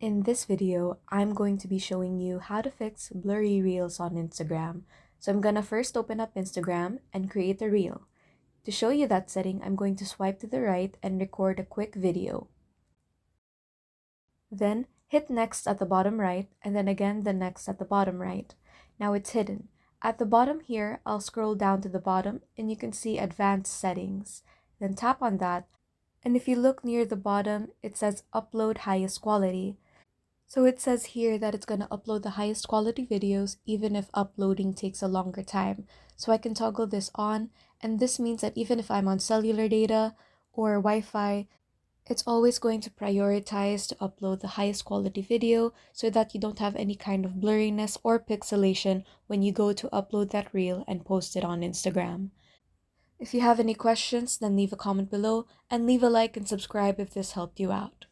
In this video, I'm going to be showing you how to fix blurry reels on Instagram. So I'm gonna first open up Instagram and create a reel. To show you that setting, I'm going to swipe to the right and record a quick video. Then hit next at the bottom right and then again the next at the bottom right. Now it's hidden. At the bottom here, I'll scroll down to the bottom and you can see advanced settings. Then tap on that, and if you look near the bottom, it says upload highest quality. So it says here that it's going to upload the highest quality videos even if uploading takes a longer time. So I can toggle this on, and this means that even if I'm on cellular data or Wi-Fi, it's always going to prioritize to upload the highest quality video so that you don't have any kind of blurriness or pixelation when you go to upload that reel and post it on Instagram. If you have any questions, then leave a comment below and leave a like and subscribe if this helped you out.